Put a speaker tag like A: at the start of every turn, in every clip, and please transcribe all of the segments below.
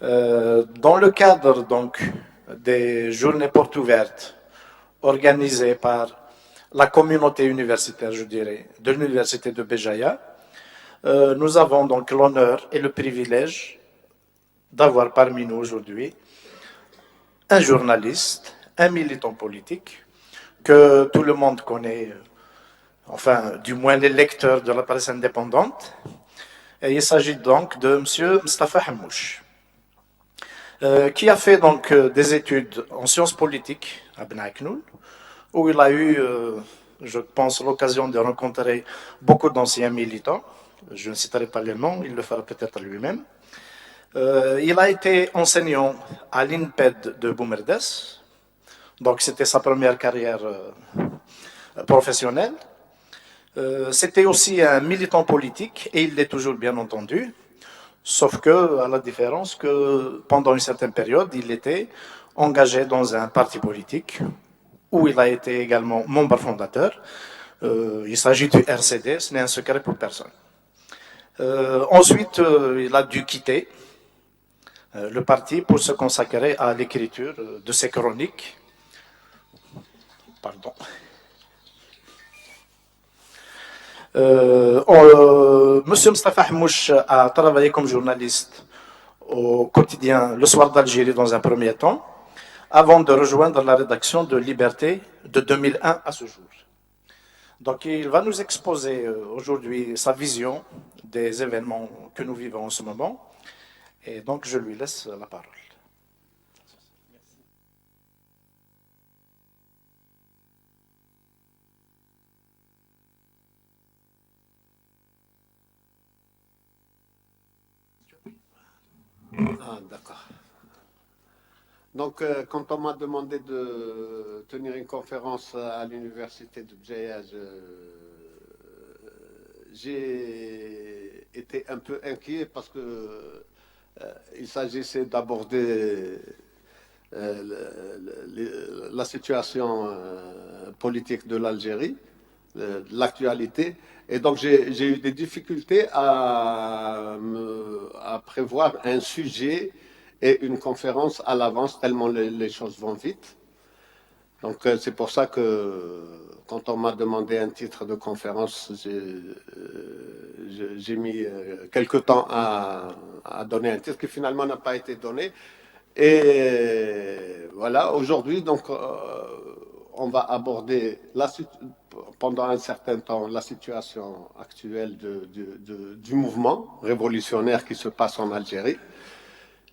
A: Dans le cadre donc des journées portes ouvertes organisées par la communauté universitaire, je dirais, de l'université de Béjaïa, nous avons donc l'honneur et le privilège d'avoir parmi nous aujourd'hui un journaliste, un militant politique que tout le monde connaît, enfin, du moins les lecteurs de la presse indépendante. Et il s'agit donc de M. Mustafa Hamouche, qui a fait donc des études en sciences politiques à Ben Aknoul, où il a eu, je pense, l'occasion de rencontrer beaucoup d'anciens militants. Je ne citerai pas les noms, il le fera peut-être lui-même. Il a été enseignant à l'INPED de Boumerdes, donc c'était sa première carrière professionnelle. C'était aussi un militant politique, et il l'est toujours bien entendu, sauf que, à la différence que pendant une certaine période, il était engagé dans un parti politique où il a été également membre fondateur. Il s'agit du RCD, ce n'est un secret pour personne. Ensuite, il a dû quitter le parti pour se consacrer à l'écriture de ses chroniques. Pardon. Monsieur Mustafa Hamouche a travaillé comme journaliste au quotidien Le Soir d'Algérie dans un premier temps, avant de rejoindre la rédaction de Liberté de 2001 à ce jour. Donc il va nous exposer aujourd'hui sa vision des événements que nous vivons en ce moment. Et donc je lui laisse la parole.
B: Ah, d'accord. Donc, quand on m'a demandé de tenir une conférence à l'université de Bjaya, j'ai été un peu inquiet parce que il s'agissait d'aborder la situation politique de l'Algérie, l'actualité. Et donc, j'ai eu des difficultés à prévoir un sujet et une conférence à l'avance, tellement les choses vont vite. Donc, c'est pour ça que quand on m'a demandé un titre de conférence, j'ai mis quelque temps à donner un titre qui finalement n'a pas été donné. Et voilà, aujourd'hui, donc, on va aborder pendant un certain temps la situation actuelle du mouvement révolutionnaire qui se passe en Algérie.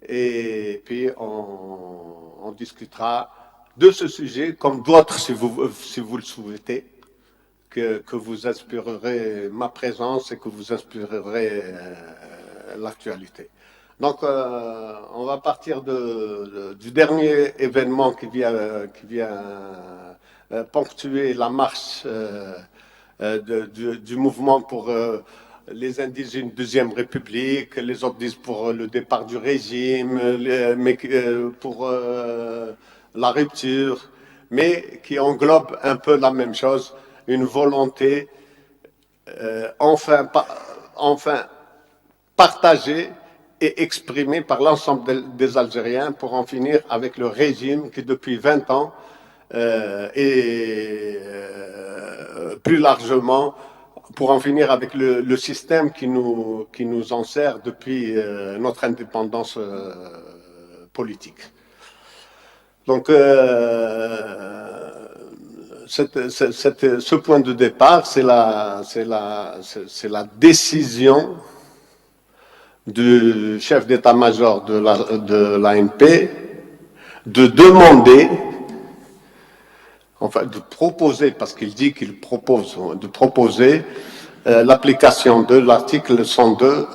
B: Et puis, on discutera de ce sujet, comme d'autres, si vous le souhaitez, que vous inspirerez ma présence et que vous inspirerez l'actualité. Donc, on va partir du dernier événement qui vient ponctuer la marche du mouvement pour les uns disent une deuxième république, les autres disent pour le départ du régime, mais pour la rupture, mais qui englobe un peu la même chose, une volonté enfin partagée et exprimée par l'ensemble des Algériens pour en finir avec le régime qui depuis 20 ans et plus largement pour en finir avec le système qui nous enserre depuis notre indépendance politique. Donc, ce point de départ, c'est la décision du chef d'état-major de l'ANP de demander, enfin de proposer, parce qu'il dit qu'il propose, de proposer l'application de l'article 102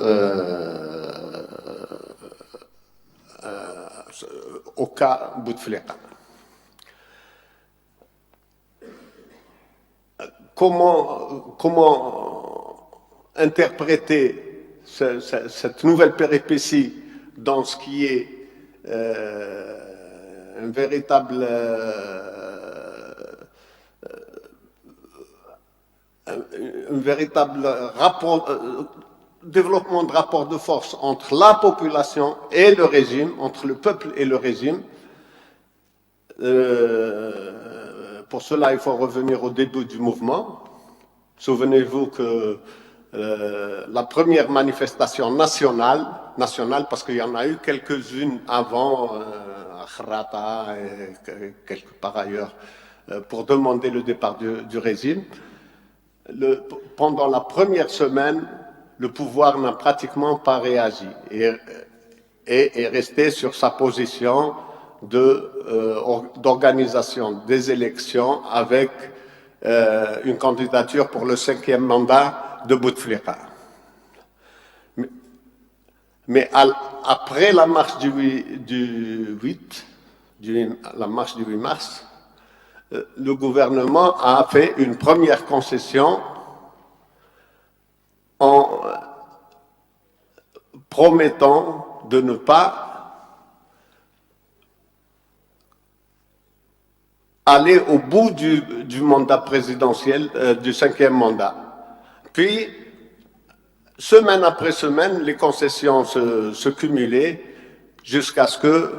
B: au cas Bouteflika. Comment interpréter cette nouvelle péripétie dans ce qui est un véritable rapport, développement de rapports de force entre la population et le régime, entre le peuple et le régime. Pour cela, il faut revenir au début du mouvement. Souvenez-vous que la première manifestation nationale, parce qu'il y en a eu quelques-unes avant, à Khrata et quelque part ailleurs, pour demander le départ du régime. Pendant la première semaine, le pouvoir n'a pratiquement pas réagi et est resté sur sa position d'organisation des élections avec une candidature pour le 5e mandat de Bouteflika. Mais après la marche du 8 mars, le gouvernement a fait une première concession en promettant de ne pas aller au bout du mandat présidentiel, du 5e mandat. Puis, semaine après semaine, les concessions se cumulaient jusqu'à ce que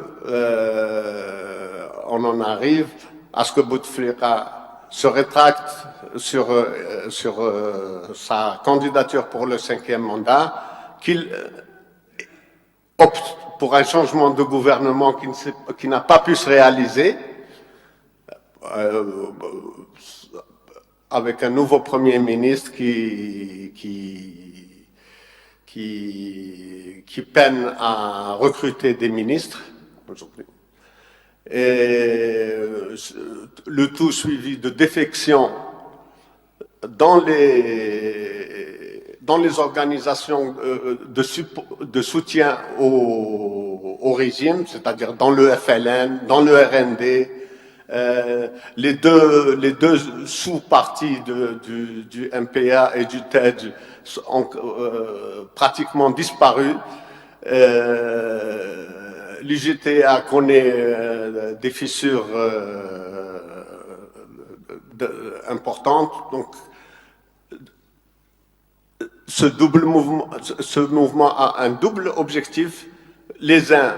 B: on en arrive à ce que Bouteflika se rétracte sur sa candidature pour le 5e mandat, qu'il opte pour un changement de gouvernement qui n'a pas pu se réaliser, avec un nouveau Premier ministre qui peine à recruter des ministres aujourd'hui. Et le tout suivi de défections dans les organisations de soutien au régime, c'est-à-dire dans le FLN, dans le RND, les deux sous-partis du MPA et du TED ont pratiquement disparu. L'UGTA connaît des fissures importantes. Donc, ce mouvement a un double objectif. Les uns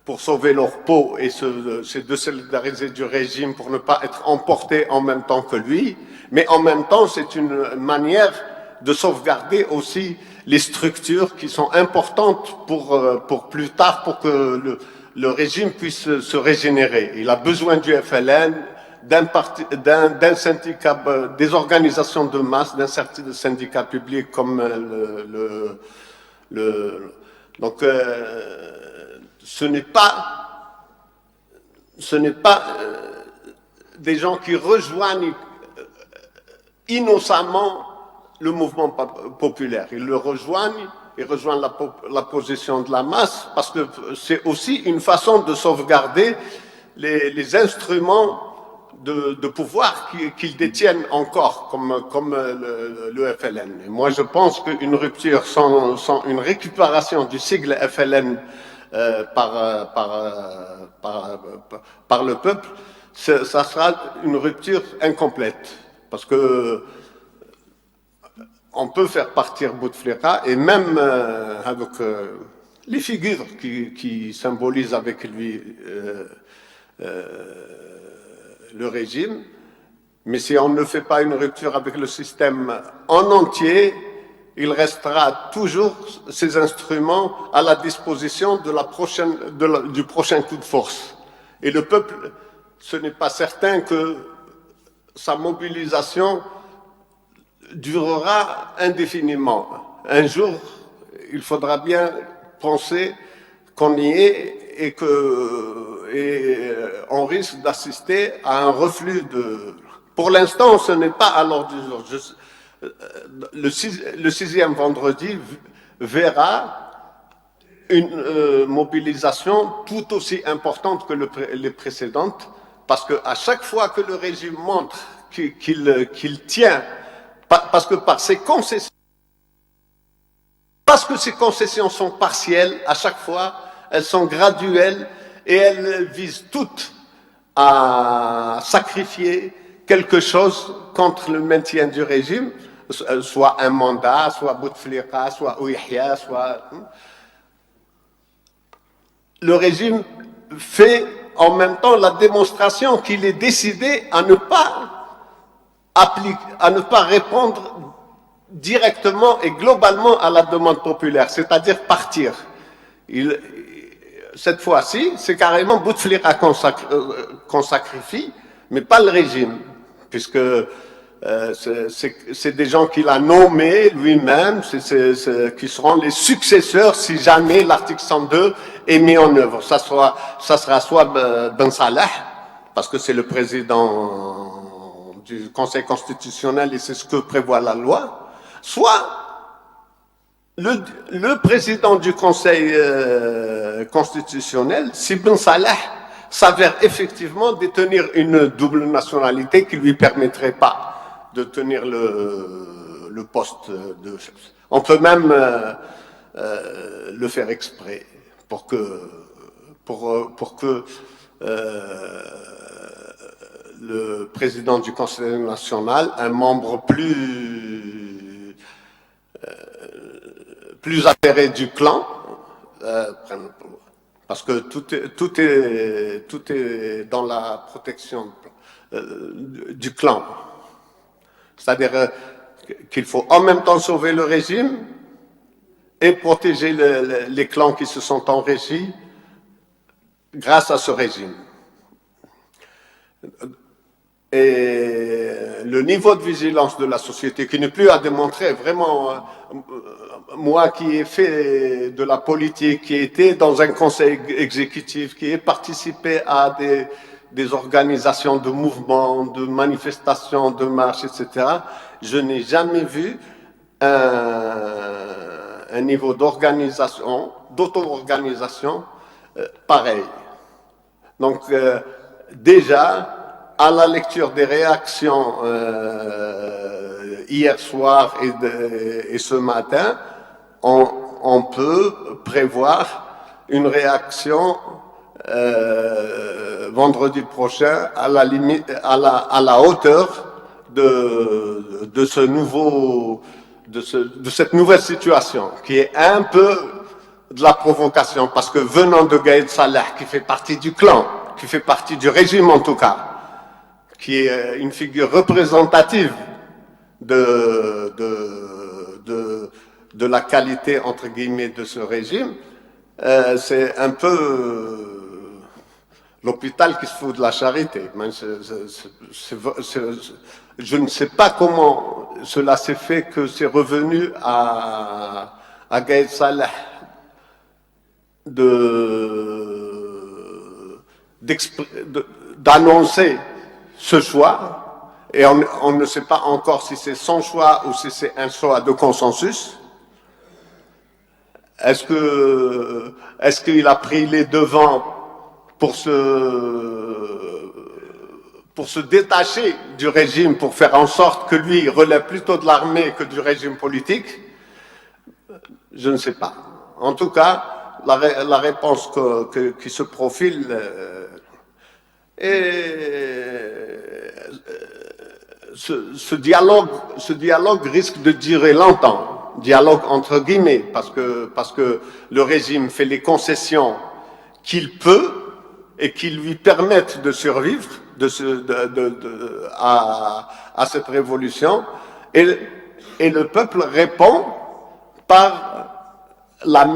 B: pour sauver leur peau et se désolidariser du régime pour ne pas être emportés en même temps que lui, mais en même temps c'est une manière de sauvegarder aussi les structures qui sont importantes pour plus tard, pour que le régime puisse se régénérer. Il a besoin du FLN, d'un syndicat, des organisations de masse, d'un certain syndicat public comme donc ce n'est pas des gens qui rejoignent innocemment le mouvement populaire. Ils le rejoignent, ils rejoignent la position de la masse, parce que c'est aussi une façon de sauvegarder les instruments de pouvoir qu'ils détiennent encore, comme le FLN. Et moi, je pense qu'une rupture sans une récupération du sigle FLN par le peuple, ça sera une rupture incomplète. Parce que on peut faire partir Bouteflika, et même avec les figures qui symbolisent avec lui le régime, mais si on ne fait pas une rupture avec le système en entier, il restera toujours ces instruments à la disposition du prochain coup de force. Et le peuple, ce n'est pas certain que sa mobilisation durera indéfiniment. Un jour, il faudra bien penser qu'on y est et on risque d'assister à un reflux de... Pour l'instant, ce n'est pas à l'ordre du jour. Le 6e vendredi verra une mobilisation tout aussi importante que les précédentes, parce qu'à chaque fois que le régime montre qu'il tient, parce que ces concessions sont partielles, à chaque fois, elles sont graduelles et elles visent toutes à sacrifier quelque chose contre le maintien du régime. soit un mandat, soit Bouteflika, soit Ouyahia, soit... Le régime fait en même temps la démonstration qu'il est décidé à ne pas répondre directement et globalement à la demande populaire, c'est-à-dire partir. Cette fois-ci, c'est carrément Bouteflika qu'on sacrifie, mais pas le régime, puisque c'est des gens qu'il a nommés lui-même, qui seront les successeurs si jamais l'article 102 est mis en œuvre. Ça sera soit Ben Salah, parce que c'est le président du Conseil constitutionnel et c'est ce que prévoit la loi, soit le président du Conseil constitutionnel, si Ben Salah s'avère effectivement détenir une double nationalité qui lui permettrait pas de tenir le poste de chef. On peut même le faire exprès pour que le président du Conseil national, un membre plus avéré du clan, parce que tout est dans la protection du clan. C'est-à-dire qu'il faut en même temps sauver le régime et protéger les clans qui se sont enrichis grâce à ce régime. Et le niveau de vigilance de la société qui n'est plus à démontrer, vraiment, moi qui ai fait de la politique, qui ai été dans un conseil exécutif, qui ai participé à des organisations de mouvements, de manifestations, de marches, etc., je n'ai jamais vu un niveau d'organisation, d'auto-organisation pareil. Donc, déjà, à la lecture des réactions hier soir et ce matin, on peut prévoir une réaction vendredi prochain à la limite, à la hauteur de cette nouvelle situation qui est un peu de la provocation, parce que venant de Gaïd Salah, qui fait partie du clan, qui fait partie du régime en tout cas, qui est une figure représentative de la qualité, entre guillemets, de ce régime, c'est un peu l'hôpital qui se fout de la charité. Je ne sais pas comment cela s'est fait que c'est revenu à Gaïd Salah d'annoncer ce choix, et on ne sait pas encore si c'est son choix ou si c'est un choix de consensus. Est-ce qu'il a pris les devants pour se détacher du régime, pour faire en sorte que lui relève plutôt de l'armée que du régime politique? Je ne sais pas. En tout cas, la réponse qui se profile ce dialogue risque de durer longtemps. Dialogue entre guillemets, parce que le régime fait les concessions qu'il peut et qui lui permettent de survivre à cette révolution, et le peuple répond par la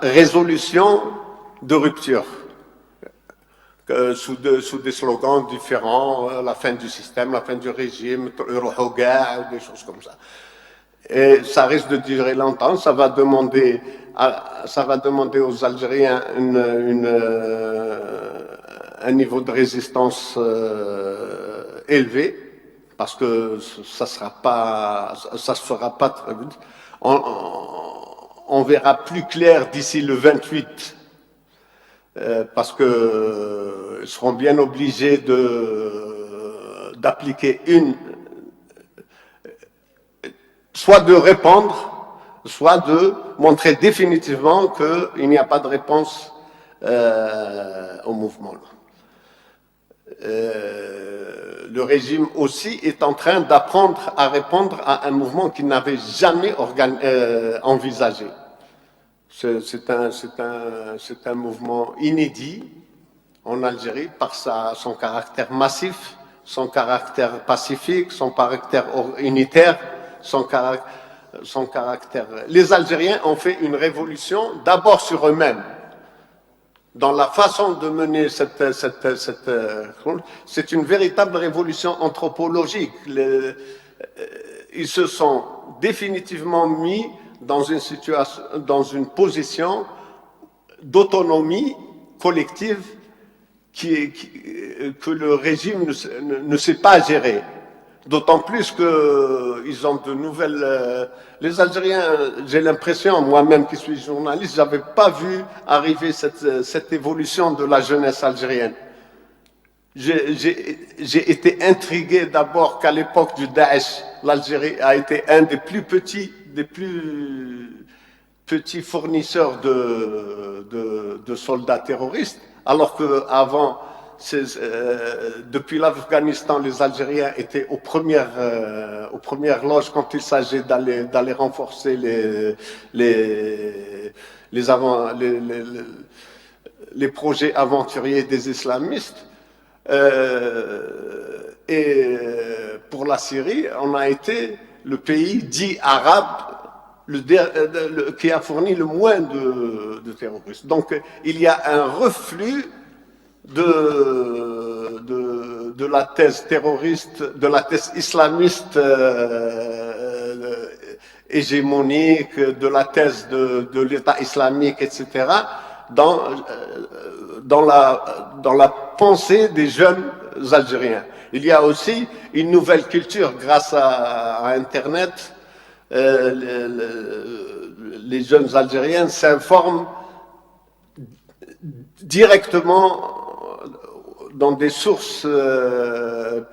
B: résolution de rupture, sous des slogans différents, la fin du système, la fin du régime, des choses comme ça. Et ça risque de durer longtemps, ça va demander aux Algériens un niveau de résistance élevé, parce que ça se fera pas très vite. On verra plus clair d'ici le 28, parce que ils seront bien obligés d'appliquer soit de répondre, soit de montrer définitivement qu'il n'y a pas de réponse au mouvement. le régime aussi est en train d'apprendre à répondre à un mouvement qu'il n'avait jamais envisagé. C'est un mouvement inédit en Algérie par son caractère massif, son caractère pacifique, son caractère unitaire, son caractère. Les Algériens ont fait une révolution d'abord sur eux-mêmes. Dans la façon de mener c'est une véritable révolution anthropologique. Ils se sont définitivement mis dans une situation, dans une position d'autonomie collective que le régime ne sait pas gérer. D'autant plus qu'ils ont de nouvelles. Les Algériens, j'ai l'impression, moi-même qui suis journaliste, j'avais pas vu arriver cette évolution de la jeunesse algérienne. J'ai été intrigué d'abord qu'à l'époque du Daesh, l'Algérie a été un des plus petits fournisseurs de soldats terroristes, alors qu'avant, depuis l'Afghanistan, les Algériens étaient aux premières loges quand il s'agit d'aller renforcer les projets aventuriers des islamistes. Et pour la Syrie, on a été le pays dit arabe qui a fourni le moins de terroristes. Donc il y a un reflux de la thèse terroriste, de la thèse islamiste hégémonique, de la thèse de l'État islamique, etc., dans la pensée des jeunes Algériens. Il y a aussi une nouvelle culture grâce à Internet. Les jeunes Algériens s'informent directement dans des sources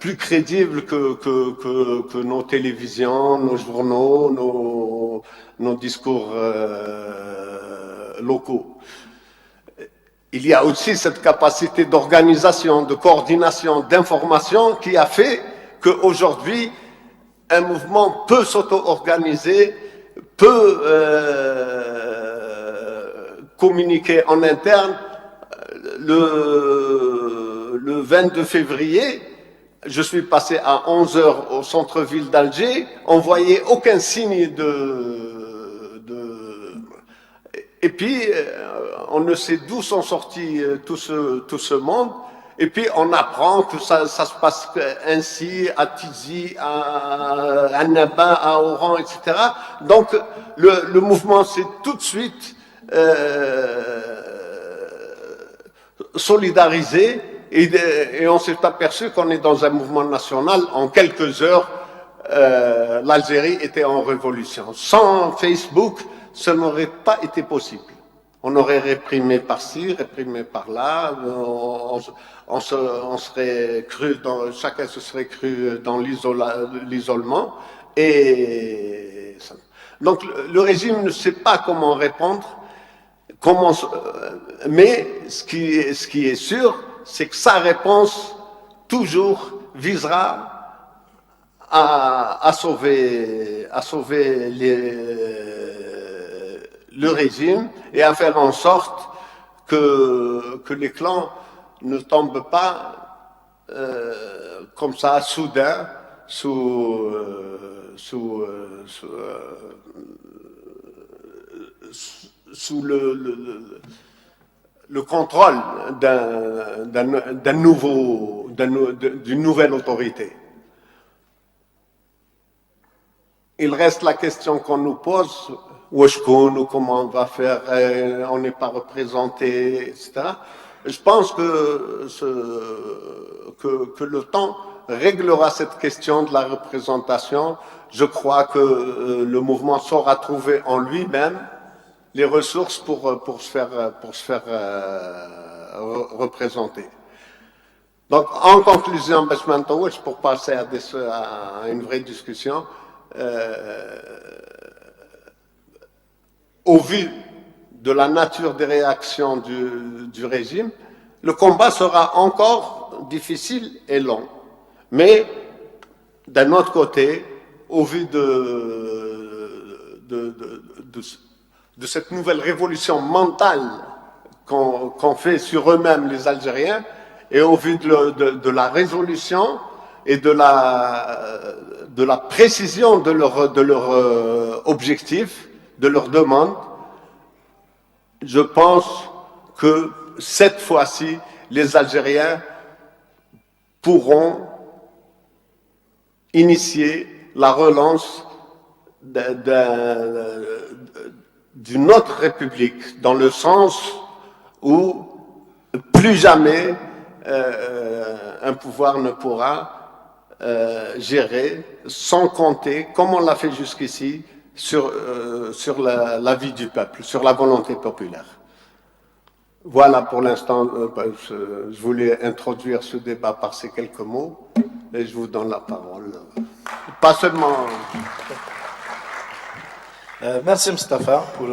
B: plus crédibles que nos télévisions, nos journaux, nos discours locaux. Il y a aussi cette capacité d'organisation, de coordination, d'information qui a fait qu'aujourd'hui, un mouvement peut s'auto-organiser, peut communiquer en interne. Le 22 février, je suis passé à 11 heures au centre-ville d'Alger, on voyait aucun signe Et puis, on ne sait d'où sont sortis tout ce monde. Et puis, on apprend que ça se passe ainsi à Tizi, à Annaba, à Oran, etc. Donc, le mouvement s'est tout de suite solidarisé et on s'est aperçu qu'on est dans un mouvement national. En quelques heures, l'Algérie était en révolution. Sans Facebook, ce n'aurait pas été possible. On aurait réprimé par-ci, réprimé par-là, on serait cru chacun se serait cru dans l'isolement. Et donc le régime ne sait pas comment répondre. Mais ce qui est sûr, c'est que sa réponse toujours visera à sauver le régime et à faire en sorte que les clans ne tombent pas comme ça soudain sous le contrôle d'une nouvelle autorité. Il reste la question qu'on nous pose, où est-ce qu'on, comment on va faire, on n'est pas représenté, etc. Je pense que le temps réglera cette question de la représentation. Je crois que le mouvement saura trouver en lui-même les ressources pour se faire représenter. Donc, en conclusion, pour passer à une vraie discussion, au vu de la nature des réactions du régime, le combat sera encore difficile et long. Mais d'un autre côté, au vu de cette nouvelle révolution mentale qu'on fait sur eux-mêmes les Algériens, et au vu de la résolution et de la précision de leur objectif, de leur demande, je pense que cette fois-ci, les Algériens pourront initier la relance d'une autre république, dans le sens où plus jamais un pouvoir ne pourra gérer sans compter, comme on l'a fait jusqu'ici, sur la vie du peuple, sur la volonté populaire. Voilà pour l'instant, je voulais introduire ce débat par ces quelques mots et je vous donne la parole. Pas seulement...
A: Merci Mustafa pour